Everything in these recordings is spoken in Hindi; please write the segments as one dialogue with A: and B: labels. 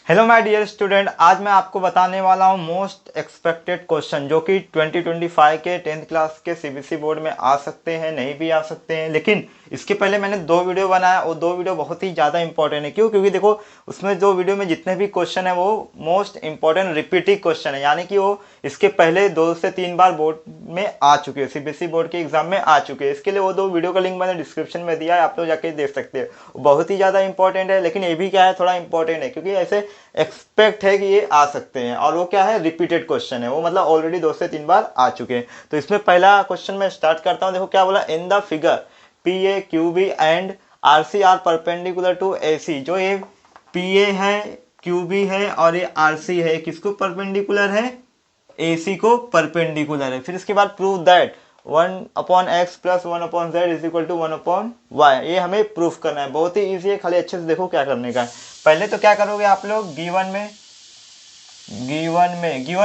A: हेलो माय डियर स्टूडेंट, आज मैं आपको बताने वाला हूँ मोस्ट एक्सपेक्टेड क्वेश्चन जो कि 2025 के 10th क्लास के सीबीएसई बोर्ड में आ सकते हैं, नहीं भी आ सकते हैं। लेकिन इसके पहले मैंने 2 वीडियो बनाया और 2 वीडियो बहुत ही ज़्यादा इंपॉर्टेंट है। क्यों? क्योंकि देखो उसमें 2 वीडियो में जितने भी क्वेश्चन है वो मोस्ट इंपॉर्टेंट रिपीटिंग क्वेश्चन है, यानी कि वो इसके पहले 2 से 3 बार बोर्ड में आ चुके हैं, सीबीएसई बोर्ड के एग्जाम में आ चुके हैं। इसके लिए वो 2 वीडियो का लिंक मैंने डिस्क्रिप्शन में दिया है, आप लोग जाके देख सकते हैं। बहुत ही ज़्यादा इंपॉर्टेंट है, लेकिन ये भी क्या है, थोड़ा इंपॉर्टेंट है क्योंकि ऐसे एक्सपेक्ट है कि ये आ सकते हैं। और वो क्या है, रिपीटेड क्वेश्चन है, वो मतलब ऑलरेडी 2 से 3 बार आ चुके हैं। तो इसमें पहला क्वेश्चन मैं स्टार्ट करता हूँ। देखो क्या बोला, in the figure P A Q B and R C are perpendicular to A C. जो ये पी ए है, क्यू बी है और ये आर सी है, किसको परपेंडिकुलर है? ए सी को परपेंडिकुलर है। फिर इसके बाद prove that 1/x plus 1/z is equal to 1/y। ये हमें प्रूफ करना है, बहुत ही ईजी है, खाली अच्छे से देखो क्या करने का है। पहले तो क्या करोगे आप लोग, गिवन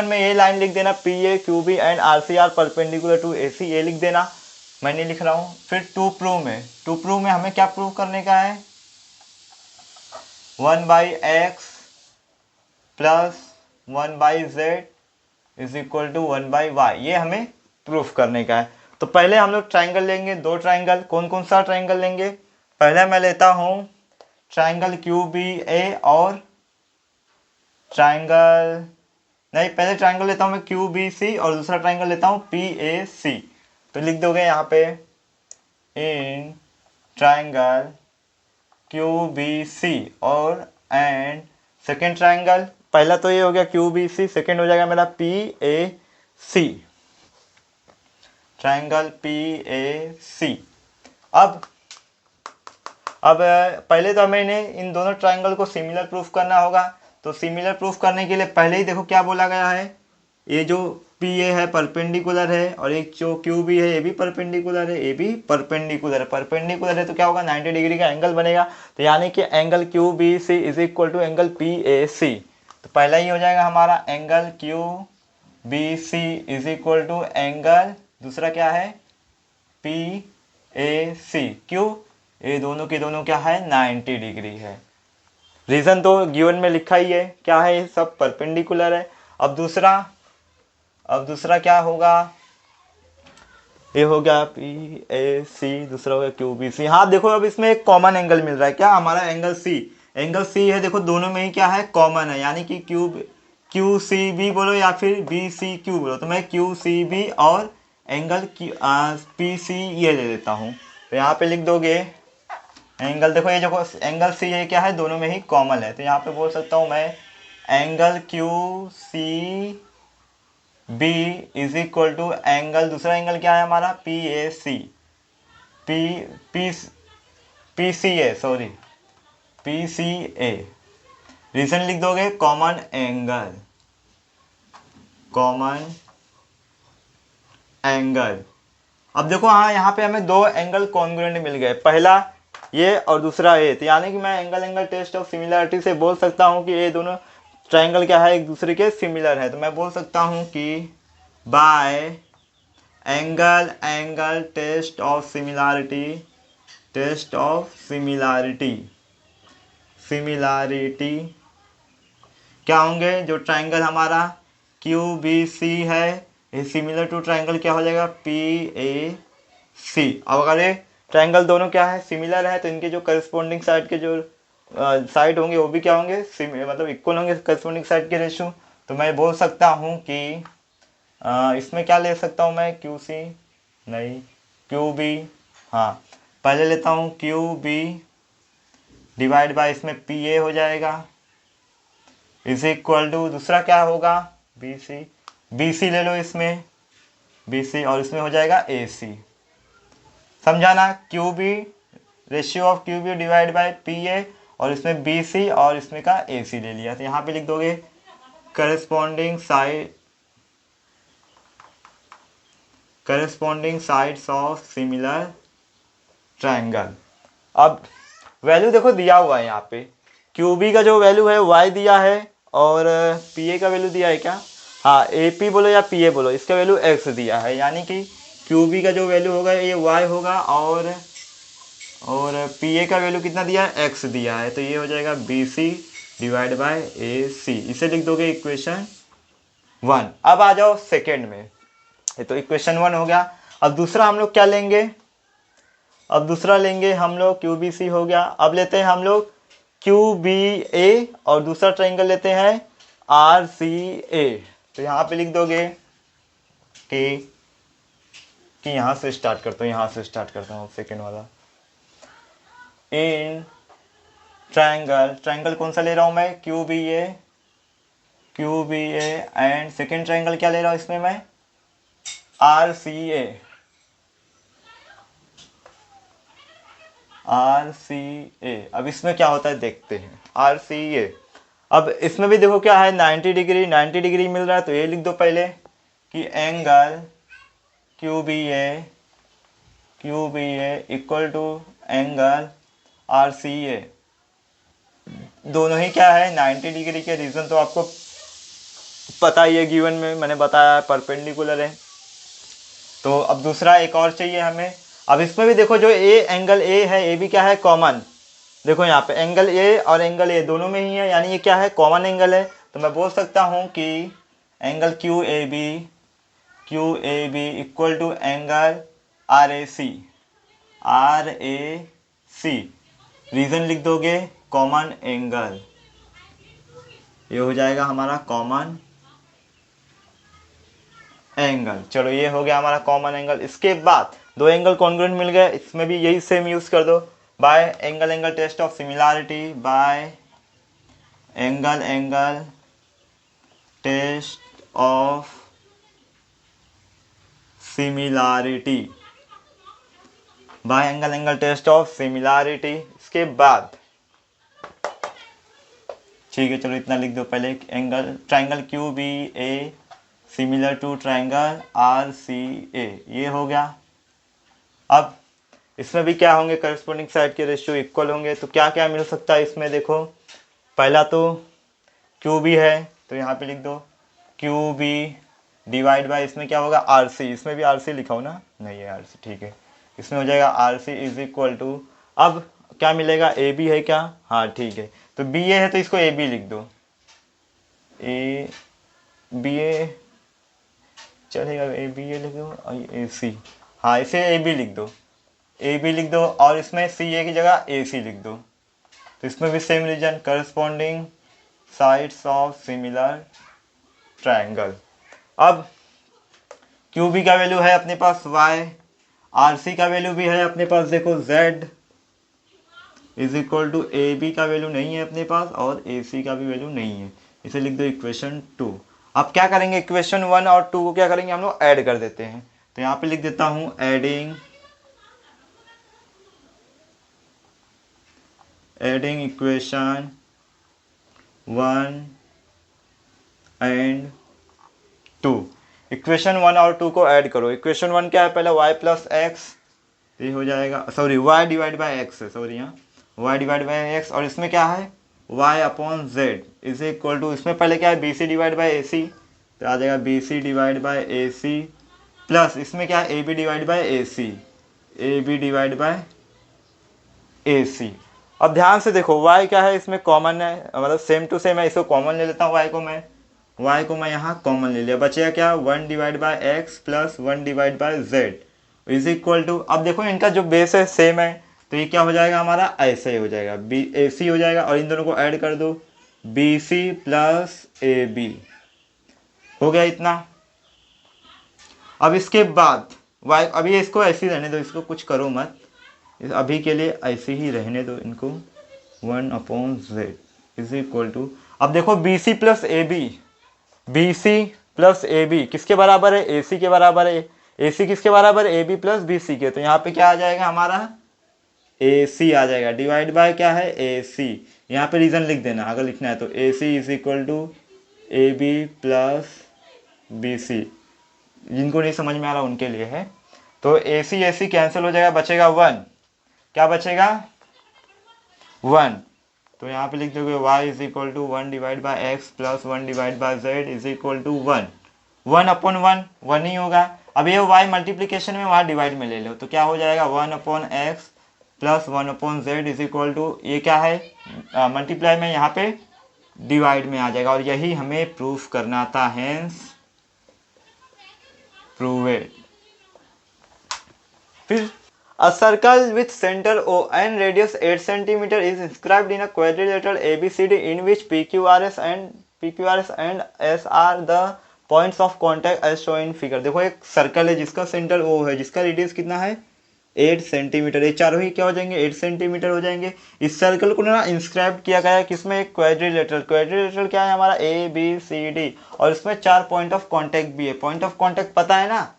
A: में ये लाइन लिख देना, P A Q B and R C are perpendicular to A C, ये लिख देना, मैं नहीं लिख रहा हूँ। फिर टू प्रूव में हमें क्या प्रूव करने का है, 1/x plus 1/z is equal to 1/y, ये हमें प्रूफ करने का है। तो पहले हम लोग ट्राइंगल लेंगे, 2 ट्राइंगल। कौन कौन सा ट्राइंगल लेंगे? पहले मैं लेता हूँ ट्राइंगल क्यू बी ए और ट्राइंगल, नहीं, पहले ट्राइंगल लेता हूँ मैं क्यू बी सी और दूसरा ट्राइंगल लेता हूँ पी ए सी। तो लिख दोगे यहाँ पे in triangle Q B C और एंड सेकेंड ट्राइंगल, पहला तो ये हो गया क्यू बी सी, सेकेंड हो जाएगा मेरा P A C, triangle P A C. अब पहले तो हमें इन दोनों ट्राइंगल को सिमिलर प्रूफ करना होगा। तो सिमिलर प्रूफ करने के लिए पहले ही देखो क्या बोला गया है, ये जो पी ए है परपेंडिकुलर है और एक जो क्यू बी है ये भी परपेंडिकुलर है, ये भी परपेंडिकुलर है। तो क्या होगा, 90 डिग्री का एंगल बनेगा। तो यानी कि angle Q B C is equal to angle P A C. तो पहला ही हो जाएगा हमारा angle Q B C is equal to angle, दूसरा क्या है, पी ए सी। क्यों? ये दोनों के दोनों क्या है, 90 डिग्री है। रीजन तो गिवन में लिखा ही है, क्या है, ये सब परपेंडिकुलर है। अब दूसरा क्या होगा, ये हो गया पी ए सी, दूसरा हो गया क्यू बी सी। हाँ देखो, अब इसमें एक कॉमन एंगल मिल रहा है, क्या, हमारा एंगल सी है। देखो दोनों में ही क्या है, कॉमन है, यानी कि क्यू सी बी बोलो या फिर बी सी क्यू बोलो। तो मैं क्यू सी बी और एंगल पी सी ये ले लेता हूँ। तो यहाँ पे लिख दोगे एंगल, देखो ये जो एंगल सी है क्या है, दोनों में ही कॉमन है। तो यहाँ पे बोल सकता हूँ मैं angle Q C B is equal to angle, दूसरा एंगल क्या है हमारा, P A C, P C A, sorry, P C A. Reason लिख दोगे, कॉमन एंगल। अब देखो हाँ, यहाँ पे हमें 2 एंगल कॉन्ग्रुएंट मिल गए, पहला ये और दूसरा ये। तो यानी कि मैं एंगल टेस्ट ऑफ सिमिलरिटी से बोल सकता हूँ कि ये दोनों ट्राइंगल क्या है, एक दूसरे के सिमिलर है। तो मैं बोल सकता हूँ कि by angle test of similarity क्या होंगे, जो ट्राइंगल हमारा क्यू बी सी है ये सिमिलर टू ट्राइंगल क्या हो जाएगा, पी ए सी। अब अगर ये ट्राइंगल दोनों क्या है, सिमिलर है, तो इनके जो करस्पॉन्डिंग साइड के जो साइड होंगे वो भी क्या होंगे, मतलब इक्वल होंगे करस्पॉन्डिंग साइड के रेशियो। तो मैं बोल सकता हूँ कि इसमें क्या ले सकता हूँ मैं, क्यू सी नहीं, क्यू बी, हाँ पहले लेता हूँ क्यू बी डिवाइड बाय इसमें पी ए हो जाएगा इज इक्वल टू, दूसरा क्या होगा, बी सी ले लो, इसमें बी सी और इसमें हो जाएगा ए सी। समझाना, Q B, ratio of Q B divide by P A और इसमें बी सी और इसमें का ए सी ले लिया। तो यहाँ पे लिख दोगे corresponding sides of similar triangle. अब वैल्यू देखो दिया हुआ है यहाँ पे, क्यू बी का जो वैल्यू है y दिया है और पी ए का वैल्यू दिया है क्या, हाँ ए पी बोलो या पी ए बोलो, इसका वैल्यू x दिया है। यानी कि क्यू बी का जो वैल्यू होगा ये y होगा और पी ए का वैल्यू कितना दिया है, x दिया है। तो ये हो जाएगा बी सी डिवाइड बाय ए सी, इसे लिख दोगे इक्वेशन 1। अब आ जाओ सेकेंड में, ये तो इक्वेशन 1 हो गया। अब दूसरा हम लोग क्या लेंगे, अब दूसरा लेंगे हम लोग क्यू बी सी हो गया। अब लेते हैं हम लोग क्यू बी ए और दूसरा ट्राइंगल लेते हैं आर सी ए। तो यहाँ पे लिख दोगे कि यहाँ से स्टार्ट करता हूँ, यहाँ से स्टार्ट करता हूँ सेकेंड वाला। इन ट्राइंगल, ट्राइंगल कौन सा ले रहा हूँ मैं, Q B A, Q B A and second triangle क्या ले रहा हूँ इसमें मैं, are C A, are C ए। अब इसमें क्या होता है देखते हैं, आर सी ए। अब इसमें भी देखो क्या है 90 डिग्री, 90 डिग्री मिल रहा है, तो ये लिख दो पहले कि angle Q B A, Q B A equal to angle R C A. दोनों ही क्या है 90 डिग्री के, रीजन तो आपको पता ही है, गिवन में मैंने बताया परपेंडिकुलर है। तो अब दूसरा एक और चाहिए हमें। अब इसमें भी देखो जो ए एंगल ए है, ए भी क्या है कॉमन, देखो यहाँ पे एंगल ए और एंगल ए दोनों में ही है, यानी ये क्या है कॉमन एंगल है। तो मैं बोल सकता हूँ कि angle Q A B equal to angle R A C, R A C. Reason लिख दोगे कॉमन एंगल, ये हो जाएगा हमारा कॉमन एंगल। चलो ये हो गया हमारा कॉमन एंगल। इसके बाद दो एंगल कॉन्ग्रुएंट मिल गए, इसमें भी यही सेम यूज कर दो, by angle angle test of similarity, by angle angle test of similarity, by angle angle test of similarity. इसके बाद ठीक है, चलो इतना लिख दो पहले, angle triangle Q B A similar to triangle R C A, ये हो गया। अब इसमें भी क्या होंगे, करस्पॉन्डिंग साइड के रेशियो इक्वल होंगे। तो क्या क्या मिल सकता है इसमें, देखो पहला तो क्यू बी है, तो यहाँ पे लिख दो क्यू बी डिवाइड बाय, इसमें क्या होगा आर सी, इसमें भी आर सी लिखा हो ना, नहीं है आर सी, ठीक है, इसमें हो जाएगा R C is equal to, अब क्या मिलेगा ए बी है क्या, हाँ ठीक है, तो बी ए है तो इसको ए बी लिख दो, ए बी ए चलेगा, ए बी ए लिख दो और ए सी, हाँ इसे ए बी लिख दो, ए बी लिख दो, और इसमें सी ए की जगह ए सी लिख दो। तो इसमें भी same reason, corresponding sides of similar triangle. अब क्यू बी का वैल्यू है अपने पास y, आर सी का वैल्यू भी है अपने पास, देखो z is equal to A B का वैल्यू नहीं है अपने पास और ए सी का भी वैल्यू नहीं है, इसे लिख दो इक्वेशन 2। अब क्या करेंगे, इक्वेशन 1 और 2 को क्या करेंगे हम लोग ऐड कर देते हैं। तो यहाँ पे लिख देता हूँ एडिंग इक्वेशन 1 एंड 2। इक्वेशन 1 और 2 को ऐड करो। इक्वेशन 1 क्या है, पहले y प्लस एक्स, ये हो जाएगा, sorry y divide by x है, सॉरी यहाँ y डिवाइड बाई एक्स, और इसमें क्या है y upon z is equal to, इसमें पहले क्या है B C divide by A C, तो आ जाएगा B C divide by A C, plus इसमें क्या है A B divide by A C, A B divide by A C. अब ध्यान से देखो y क्या है इसमें कॉमन है, मतलब सेम टू सेम है, इसको कॉमन ले लेता हूँ, y को मैं यहाँ कॉमन ले लिया, बचेगा क्या 1 divide by x plus 1 divide by z is equal to, अब देखो इनका जो बेस है सेम है, तो ये क्या हो जाएगा हमारा ऐसे ही हो जाएगा, बी ए सी हो जाएगा, और इन दोनों को ऐड कर दो, B C plus A B हो गया इतना। अब इसके बाद y, अभी इसको ऐसे ही रहने दो, इसको कुछ करो मत, अभी के लिए ऐसे ही रहने दो इनको, 1 upon z is equal to, अब देखो B C plus A B, B C plus A B किसके बराबर है, ए सी के बराबर है, ए सी किसके बराबर है, A B plus B C के, तो यहाँ पे क्या आ जाएगा हमारा ए सी आ जाएगा, डिवाइड बाय क्या है ए सी, यहाँ पे रीजन लिख देना अगर लिखना है तो, A C is equal to A B plus B C, जिनको नहीं समझ में आ रहा उनके लिए है। तो ए सी कैंसिल हो जाएगा, बचेगा 1, क्या बचेगा 1, तो यहाँ पे लिख दोगे y is equal to 1 divide by x plus 1 divide by z is equal to 1, 1 upon 1 ही होगा। अब ये y मल्टीप्लीकेशन में वहाँ डिवाइड में ले लो, तो क्या हो जाएगा 1 upon x plus 1 upon z is equal to, ये क्या है मल्टीप्लाई में यहाँ पे डिवाइड में आ जाएगा और यही हमें प्रूफ करना था, हेंस प्रूवेड। फिर a circle with center O and radius 8 cm is inscribed in a quadrilateral ABCD in which PQRS and S are the points of contact as shown in figure। देखो एक सर्कल है जिसका सेंटर O है, जिसका रेडियस कितना है 8 सेंटीमीटर। ये चारों ही क्या हो जाएंगे 8 सेंटीमीटर हो जाएंगे। इस सर्कल को ना इंस्क्राइब किया गया है किसमें, एक क्वाड्रिलेटरल। क्वाड्रिलेटरल क्या है हमारा ABCD, और इसमें 4 पॉइंट ऑफ कांटेक्ट भी है। पॉइंट ऑफ कांटेक्ट पता है ना,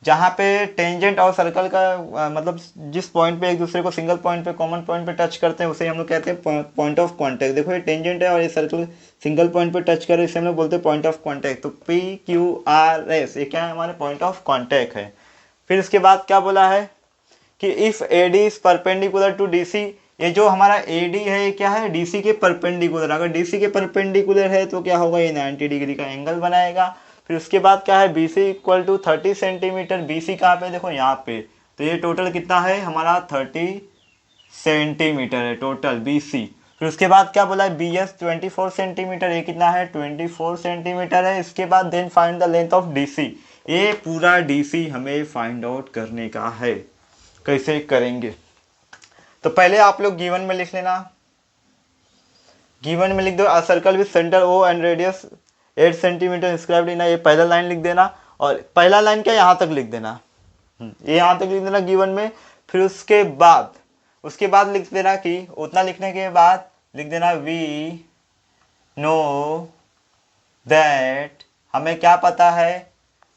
A: जहाँ पे टेंजेंट और सर्कल का मतलब जिस पॉइंट पे एक दूसरे को सिंगल पॉइंट पे कॉमन पॉइंट पे टच करते हैं उसे हम लोग कहते हैं पॉइंट ऑफ कांटेक्ट। देखो ये टेंजेंट है और ये सर्कल सिंगल पॉइंट पे टच करे, इसे हम लोग बोलते हैं पॉइंट ऑफ कांटेक्ट। तो PQRS ये क्या है हमारे पॉइंट ऑफ कांटेक्ट है। फिर इसके बाद क्या बोला है कि if AD is perpendicular to DC, ये जो हमारा AD है ये क्या है DC के परपेंडिकुलर। अगर DC के परपेंडिकुलर है तो क्या होगा, ये 90 डिग्री का एंगल बनाएगा। फिर उसके बाद क्या है BC equal to 30 centimetre. BC कहाँ पे, देखो यहाँ पे। तो ये टोटल कितना है हमारा 30 सेंटीमीटर है टोटल BC। फिर उसके बाद क्या बोला है BS 24 सेंटीमीटर, ये कितना है 24 सेंटीमीटर है। इसके बाद then find the length of DC। ये पूरा DC हमें फाइंड आउट करने का है। कैसे करेंगे, तो पहले आप लोग गिवन में लिख लेना। गिवन में लिख दो a circle with centre O and radius 8 centimetre inscribed in, ये पहला लाइन लिख देना। और पहला लाइन क्या यहाँ तक लिख देना, ये यहाँ तक लिख देना गिवन में। फिर उसके बाद लिख देना कि उतना लिखने के बाद लिख देना वी नो दैट, हमें क्या पता है,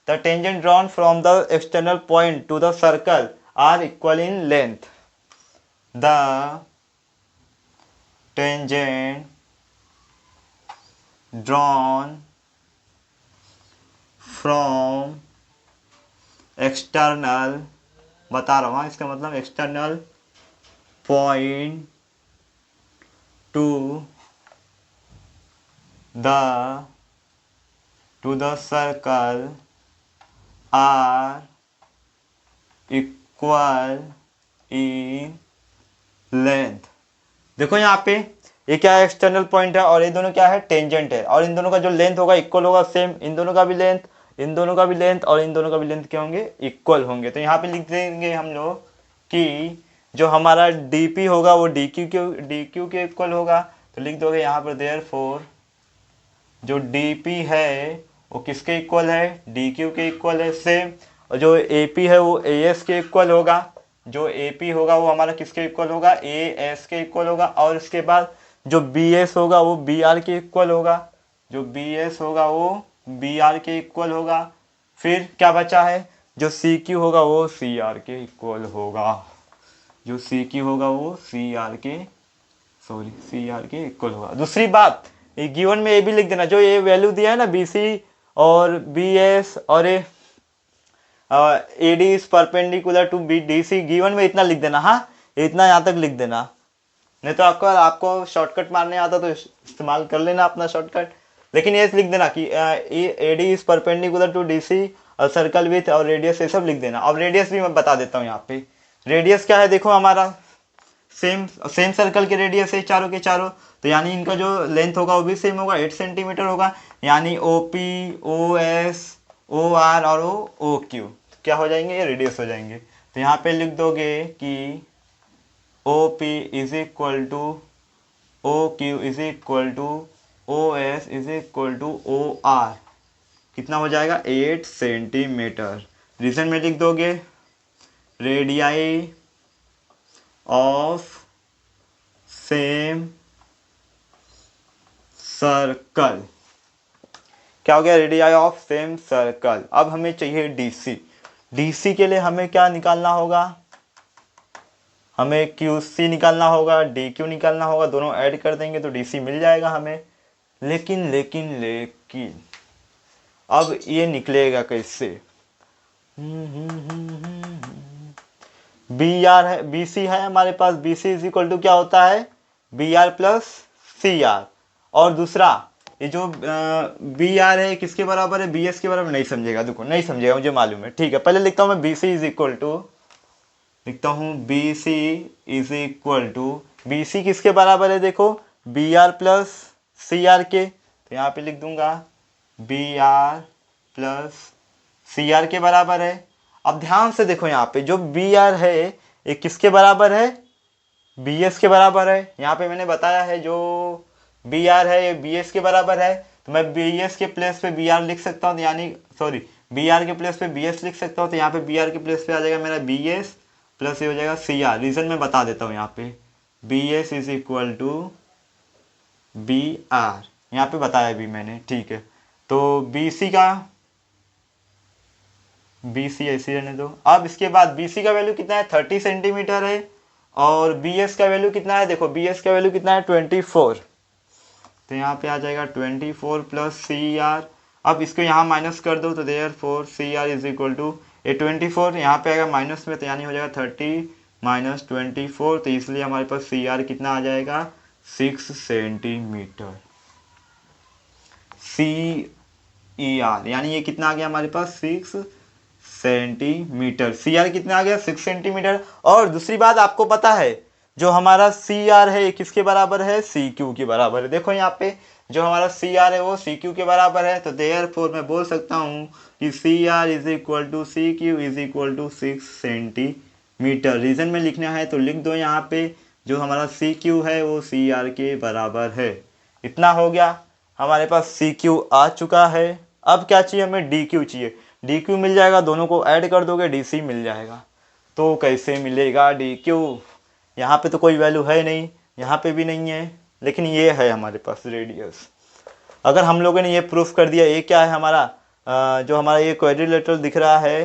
A: the tangent drawn from the external point to the circle are equal in length. The tangent drawn from external, बता रहा हूँ इसका मतलब external point to the circle are equal in length. देखो यहाँ पे ये क्या है एक्सटर्नल पॉइंट है और ये दोनों क्या है टेंजेंट है, और इन दोनों का जो लेंथ होगा इक्वल होगा सेम। इन दोनों का भी लेंथ, इन दोनों का भी लेंथ और इन दोनों का भी लेंथ क्या होंगे इक्वल होंगे। तो यहाँ पे लिख देंगे हम लोग कि जो हमारा DP होगा वो DQ के इक्वल होगा। तो लिख दोगे यहाँ पर देयरफॉर जो DP है वो किसके इक्वल है, DQ के इक्वल है सेम। और जो AP है वो AS के इक्वल होगा। जो AP होगा वो हमारा किसके इक्वल होगा, AS के इक्वल होगा। और इसके बाद जो BS होगा वो BR के इक्वल होगा। जो BS होगा वो BR के इक्वल होगा। फिर क्या बचा है, जो CQ होगा वो CR के इक्वल होगा। जो CQ होगा वो CR के इक्वल होगा। दूसरी बात, ये गिवन में ये भी लिख देना, जो ये वैल्यू दिया है ना BC और BS और AD is perpendicular to DC, given में इतना लिख देना। हाँ, इतना यहाँ तक लिख देना, नहीं तो आपको शॉर्टकट मारने आता तो इस्तेमाल कर लेना अपना शॉर्टकट। लेकिन ये लिख देना कि AD is perpendicular to DC और सर्कल विथ और रेडियस, ये सब लिख देना। अब रेडियस भी मैं बता देता हूँ यहाँ पे। रेडियस क्या है, देखो हमारा सेम सर्कल के रेडियस है चारों के चारों, तो यानी इनका जो लेंथ होगा वो भी सेम होगा, 8 सेंटीमीटर होगा। यानी OP, OS, OR और OQ क्या हो जाएंगे, ये रेडियस हो जाएंगे। तो यहाँ पे लिख दोगे कि OP is equal to OQ is equal to OS is equal to OR, कितना हो जाएगा 8 सेंटीमीटर। रीजन में लिख दोगे रेडियाई ऑफ सेम सर्कल, क्या हो गया, रेडियाई ऑफ सेम सर्कल। अब हमें चाहिए DC के लिए हमें क्या निकालना होगा, हमें QC निकालना होगा, DQ निकालना होगा। दोनों ऐड कर देंगे तो DC मिल जाएगा हमें। लेकिन अब ये निकलेगा कैसे, BR है, BC है हमारे पास। BC इज इक्वल टू क्या होता है, BR प्लस CR। और दूसरा ये जो BR है किसके बराबर है, BS के बराबर। नहीं समझेगा, देखो नहीं समझेगा, मुझे मालूम है। ठीक है, पहले लिखता हूँ मैं BC इज इक्वल टू, लिखता हूँ BC is equal to, BC किसके बराबर है, देखो BR प्लस सी आर के, तो यहाँ पे लिख दूंगा B R plus C R के बराबर है। अब ध्यान से देखो यहाँ पे जो बी आर है ये किसके बराबर है, बी एस के बराबर है। यहाँ पे मैंने बताया है जो बी आर है ये बी एस के बराबर है, तो मैं बी एस के प्लेस पे बी आर लिख सकता हूँ, यानी सॉरी बी आर के प्लेस पे बी एस लिख सकता हूँ। तो यहाँ पे बी आर के प्लेस पे आ जाएगा मेरा बी एस प्लस ये हो जाएगा सी आर। रीज़न मैं बता देता हूँ, यहाँ पे B S is equal to B R, यहाँ पे बताया भी मैंने, ठीक है। तो बी सी का बी सी ऐसे रहने दो। अब इसके बाद बी सी का वैल्यू कितना है 30 सेंटीमीटर है, और बी एस का वैल्यू कितना है, देखो बी एस का वैल्यू कितना है 24, तो यहाँ पे आ जाएगा 24 प्लस सी आर। अब इसको यहाँ माइनस कर दो, तो there four C R is equal to ये 24 यहाँ पे आएगा माइनस में, तो यानी हो जाएगा 30 माइनस 24, तो इसलिए हमारे पास सी आर कितना आ जाएगा 6 सेंटीमीटर। सी ई आर यानी ये कितना आ गया हमारे पास 6 सेंटीमीटर। सी आर कितना आ गया 6 सेंटीमीटर। और दूसरी बात आपको पता है जो हमारा सी आर है ये किसके बराबर है, सी क्यू के बराबर है। देखो यहाँ पे जो हमारा सी आर है वो सी क्यू के बराबर है, तो देयरफॉर मैं बोल सकता हूँ कि C R is equal to C Q is equal to 6 centimetre. Reason में लिखना है तो लिख दो, यहाँ पे जो हमारा सी क्यू है वो सी आर के बराबर है। इतना हो गया, हमारे पास सी क्यू आ चुका है। अब क्या चाहिए हमें, डी क्यू चाहिए। डी क्यू मिल जाएगा, दोनों को ऐड कर दोगे डी सी मिल जाएगा। तो कैसे मिलेगा डी क्यू, यहाँ पे तो कोई वैल्यू है नहीं, यहाँ पे भी नहीं है, लेकिन ये है हमारे पास रेडियस। अगर हम लोगों ने ये प्रूफ कर दिया, ये क्या है हमारा जो हमारा ये क्वाड्रिलेटरल दिख रहा है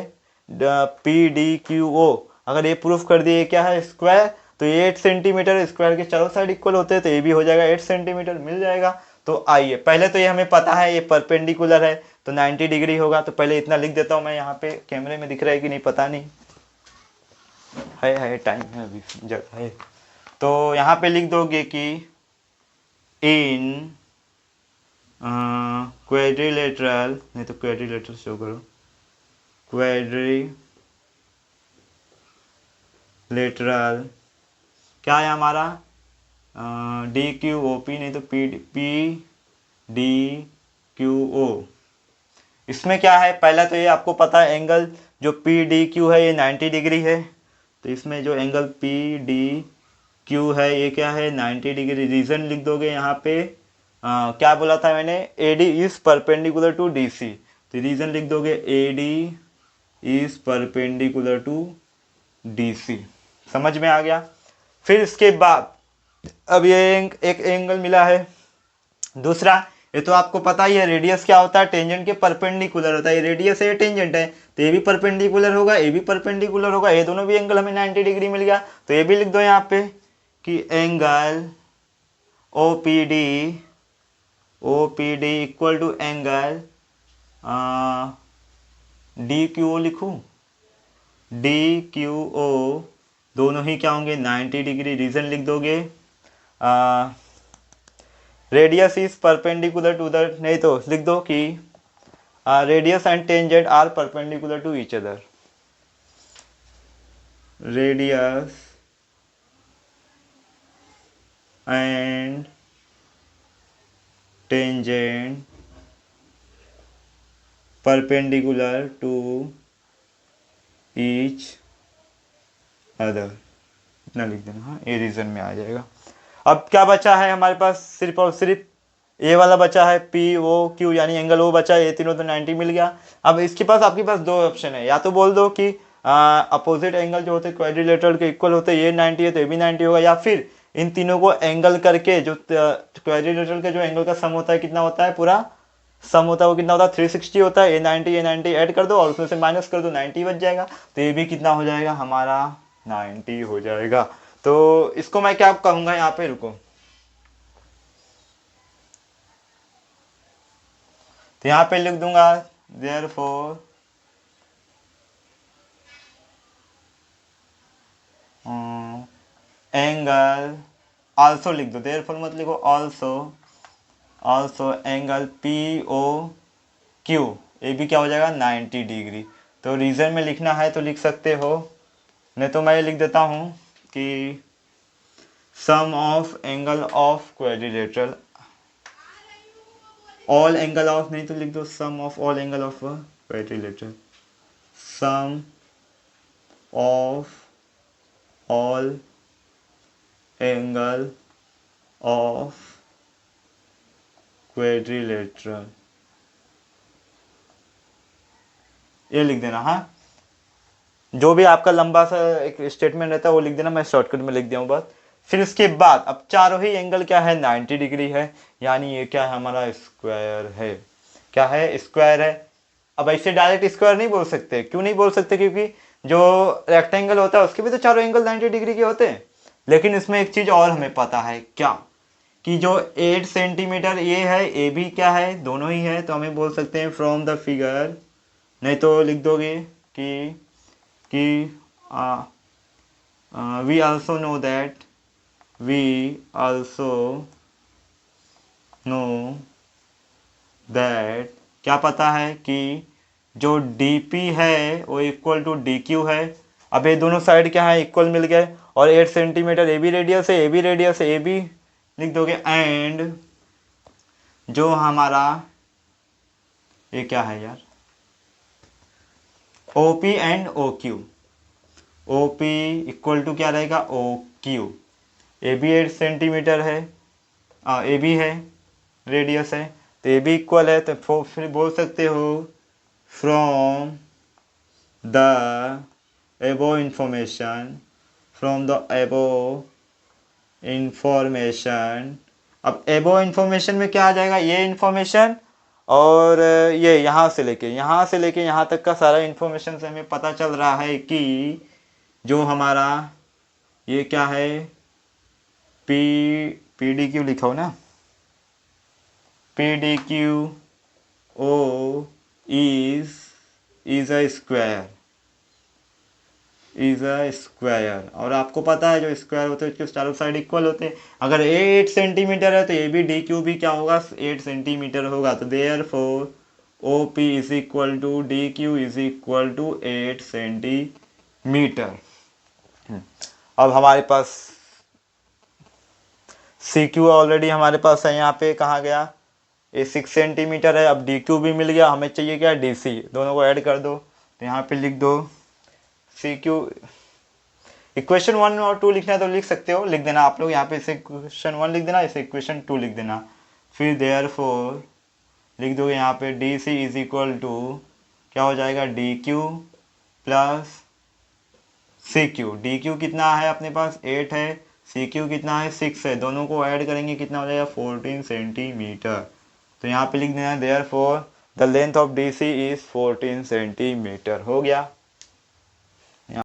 A: पी डी क्यू ओ, अगर ये प्रूफ कर दिया ये क्या है स्क्वायर, तो ये 8 सेंटीमीटर, स्क्वायर के चारों साइड इक्वल होते हैं, तो ये भी हो जाएगा 8 सेंटीमीटर मिल जाएगा। तो आइए पहले तो ये हमें पता है ये परपेंडिकुलर है तो 90 डिग्री होगा, तो पहले इतना लिख देता हूँ मैं। यहाँ पे कैमरे में दिख रहा है कि नहीं पता नहीं, है टाइम है अभी जगह है। तो यहाँ पे लिख दोगे कि इन क्वाड्रिलेटरल, नहीं तो क्वाड्रिलेटरल शो करो, क्वाड्रिलेटरल क्या है हमारा डी क्यू ओ पी, नहीं तो पी डी क्यू ओ। इसमें क्या है, पहला तो ये आपको पता है एंगल जो पी डी क्यू है ये 90 डिग्री है, तो इसमें जो एंगल पी डी क्यू है ये क्या है 90 डिग्री। रीजन लिख दोगे यहाँ पे क्या बोला था मैंने, A D is perpendicular to D C, तो रीजन लिख दोगे A D is perpendicular to D C. समझ में आ गया। फिर इसके बाद अब ये एक एंगल मिला है दूसरा, ये तो आपको पता ही है रेडियस क्या होता है, टेंजेंट के परपेंडिकुलर होता है। ये रेडियस है, ये टेंजेंट है, तो ये भी परपेंडिकुलर होगा, ये भी परपेंडिकुलर होगा, ये दोनों भी एंगल हमें 90 डिग्री मिल गया। तो ये भी लिख दो यहाँ पे कि angle O P D equal to angle D Q O लिखूँ, डी क्यू ओ दोनों ही क्या होंगे 90 डिग्री। रीजन लिख दोगे radius is perpendicular to the, नहीं तो लिख दो कि radius and tangent are perpendicular to each other. Radius and tangent perpendicular to each other, इतना लिख देना। हाँ ये रीजन में आ जाएगा। अब क्या बचा है हमारे पास, सिर्फ और सिर्फ ए वाला बचा है पी ओ क्यू, यानी एंगल ओ बचा है, ये तीनों तो 90 मिल गया। अब इसके पास आपके पास दो ऑप्शन है, या तो बोल दो कि अपोजिट एंगल जो होते हैं क्वाड्रिलेटरल के इक्वल होते हैं, ये 90 है तो ये भी 90 होगा, या फिर इन तीनों को एंगल करके जो क्वाड्रिलेटरल का जो एंगल का सम होता है कितना होता है, पूरा सम होता है वो कितना होता है 360 होता है। ये 90 ऐड कर दो और उसमें से माइनस कर दो, 90 बच जाएगा, तो ये भी कितना हो जाएगा हमारा 90 हो जाएगा। तो इसको मैं क्या कहूँगा, यहाँ पे रुको, तो यहाँ पे लिख दूंगा देयरफॉर एंगल, आल्सो लिख दो, देयरफॉर मत लिखो, also angle P O Q, ये भी क्या हो जाएगा 90 डिग्री। तो रीजन में लिखना है तो लिख सकते हो, नहीं तो मैं लिख देता हूँ कि sum of angle of quadrilateral all angle of, नहीं तो लिख दो sum of all angle of quadrilateral, sum of all angle of quadrilateral, ये लिख देना। हाँ, जो भी आपका लंबा सा एक स्टेटमेंट रहता है वो लिख देना, मैं शॉर्टकट में लिख दिया हूँ बस। फिर उसके बाद अब चारों ही एंगल क्या है 90 डिग्री है, यानी ये क्या है हमारा स्क्वायर है। क्या है? स्क्वायर है। अब ऐसे डायरेक्ट स्क्वायर नहीं बोल सकते। क्यों नहीं बोल सकते? क्योंकि जो रेक्टेंगल होता है उसके भी तो चारों एंगल 90 डिग्री के होते हैं। लेकिन इसमें एक चीज और हमें पता है, क्या? कि जो 8 सेंटीमीटर ये है, ए भी क्या है, दोनों ही है, तो हमें बोल सकते हैं फ्रॉम द फिगर, नहीं तो लिख दोगे कि we also know that, we also know that, क्या पता है कि जो dp है वो इक्वल टू dq है। अब ये दोनों साइड क्या है, इक्वल मिल गए, और 8 सेंटीमीटर ए बी रेडियस है, ए बी रेडियस है, ए बी लिख दोगे। एंड जो हमारा ये क्या है यार, OP and OQ, OP equal to क्या रहेगा, OQ। ए बी 8 सेंटीमीटर है, ए बी है, रेडियस है, तो ए बी इक्वल है, तो फिर बोल सकते हो फ्रॉम द एबो इंफॉर्मेशन, फ्रॉम द एबो इंफॉर्मेशन। अब एबो इंफॉर्मेशन में क्या आ जाएगा, ये इंफॉर्मेशन, और ये यहाँ से लेके यहाँ तक का सारा इंफॉर्मेशन से हमें पता चल रहा है कि जो हमारा ये क्या है, पी डी क्यू लिखा हो ना, P D Q O is a square, is a square. और आपको पता है जो स्क्वायर होते हैं उसके चारों साइड इक्वल होते हैं। अगर ए 8 सेंटीमीटर है तो ये भी डी क्यू भी क्या होगा, 8 सेंटीमीटर होगा। तो there four O P is equal to D Q is equal to 8 centimetre. अब हमारे पास सी क्यू ऑलरेडी हमारे पास है, यहाँ पे कहाँ गया, ये 6 सेंटीमीटर है। अब डी क्यू भी मिल गया, हमें चाहिए क्या, डी सी। दोनों को ऐड कर दो, तो यहाँ पे लिख दो सी क्यू। इक्वेशन 1 और 2 लिखना है तो लिख सकते हो, लिख देना आप लोग यहाँ पे, इसे इक्वेशन 1 लिख देना, इसे इक्वेशन 2 लिख देना। फिर देयर फोर लिख दोगे यहाँ पे D C is equal to क्या हो जाएगा, D Q plus C Q. D Q कितना है अपने पास, 8 है, सी क्यू कितना है, 6 है, दोनों को ऐड करेंगे कितना हो जाएगा, 14 सेंटीमीटर। तो यहाँ पे लिख देना therefore the length of D C is 14 centimetre. हो गया।